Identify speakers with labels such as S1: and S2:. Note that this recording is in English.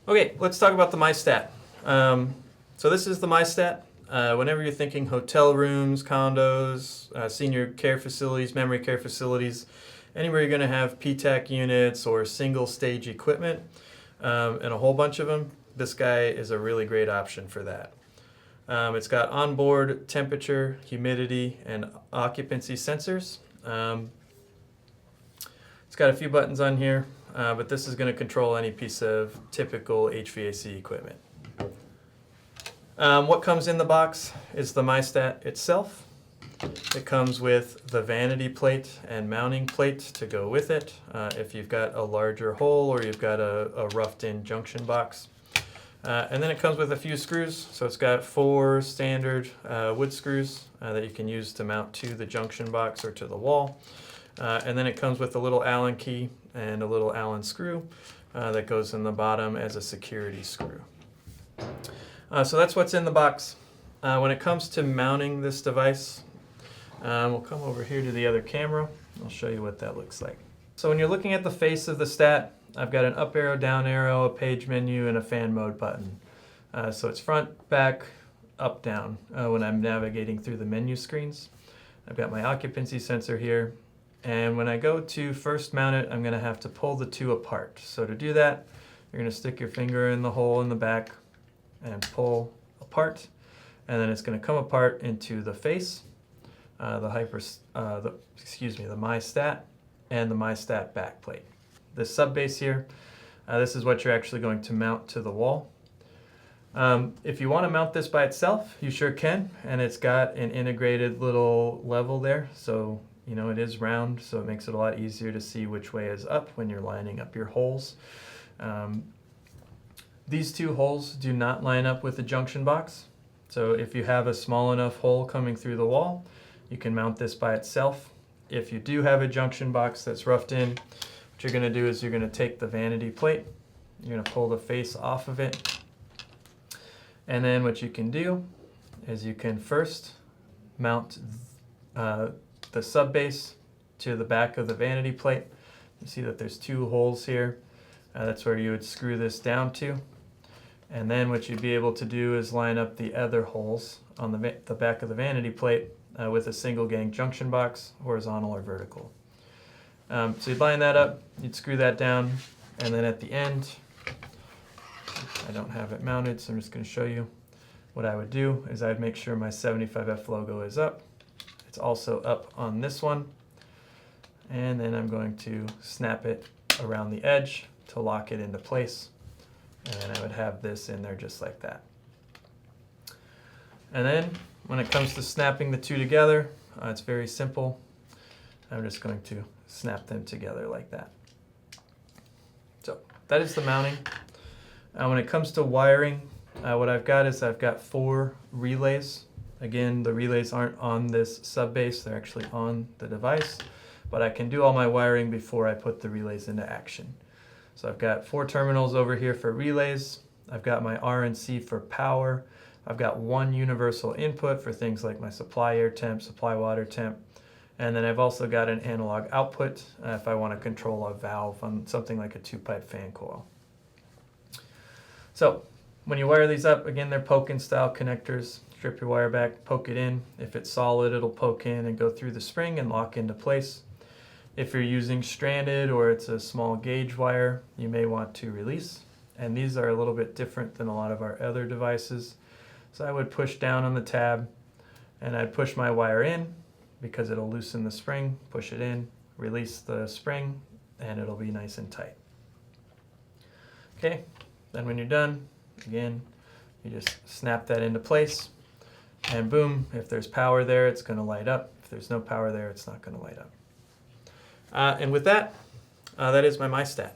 S1: Okay, let's talk about the MyStat. So this is the MyStat. Whenever you're thinking hotel rooms, condos, senior care facilities, memory care facilities, anywhere you're going to have PTAC units or single stage equipment, and a whole bunch of them, this guy is a really great option for that. It's got onboard temperature, humidity, and occupancy sensors. It's got a few buttons on here, but this is going to control any piece of typical HVAC equipment. What comes in the box is the MyStat itself. It comes with the vanity plate and mounting plate to go with it if you've got a larger hole or you've got a roughed-in junction box. And then it comes with a few screws. So it's got 4 standard wood screws that you can use to mount to the junction box or to the wall. And then it comes with a little Allen key and a little Allen screw that goes in the bottom as a security screw. So that's what's in the box. When it comes to mounting this device, we'll come over here to the other camera. I'll show you what that looks like. So when you're looking at the face of the stat, I've got an up arrow, down arrow, a page menu, and a fan mode button. So it's front, back, up, down when I'm navigating through the menu screens. I've got my occupancy sensor here. And when I go to first mount it, I'm going to have to pull the two apart. So to do that, you're going to stick your finger in the hole in the back and pull apart. And then it's going to come apart into the face, the MyStat, and the MyStat backplate. This sub base here, this is what you're actually going to mount to the wall. If you want to mount this by itself, you sure can, and it's got an integrated little level there. So you know, it is round, so it makes it a lot easier to see which way is up when you're lining up your holes. These two holes do not line up with the junction box. So if you have a small enough hole coming through the wall, you can mount this by itself. If you do have a junction box that's roughed in, what you're going to do is you're going to take the vanity plate, you're going to pull the face off of it, and then what you can do is you can first mount the sub base to the back of the vanity plate. You see that there's 2 holes here. That's where you would screw this down to. And then what you'd be able to do is line up the other holes on the back of the vanity plate with a single gang junction box, horizontal or vertical. So you'd line that up, you'd screw that down, and then at the end, I don't have it mounted, so I'm just going to show you. What I would do is I'd make sure my 75F logo is up. It's also up on this one, and then I'm going to snap it around the edge to lock it into place, and then I would have this in there just like that. And then when it comes to snapping the two together, it's very simple. I'm just going to snap them together like that. So that is the mounting. When it comes to wiring, what I've got is I've got 4 relays. Again, the relays aren't on this sub base, they're actually on the device, but I can do all my wiring before I put the relays into action. So I've got 4 terminals over here for relays, I've got my RNC for power, I've got 1 universal input for things like my supply air temp, supply water temp, and then I've also got an analog output if I want to control a valve on something like a 2-pipe fan coil. So when you wire these up, again, they're poke-in style connectors. Strip your wire back, poke it in. If it's solid, it'll poke in and go through the spring and lock into place. If you're using stranded or it's a small gauge wire, you may want to release. And these are a little bit different than a lot of our other devices. So I would push down on the tab and I'd push my wire in because it'll loosen the spring, push it in, release the spring, and it'll be nice and tight. Okay, then when you're done, again, you just snap that into place. And boom, if there's power there, it's going to light up. If there's no power there, it's not going to light up. And with that, that is my MyStat.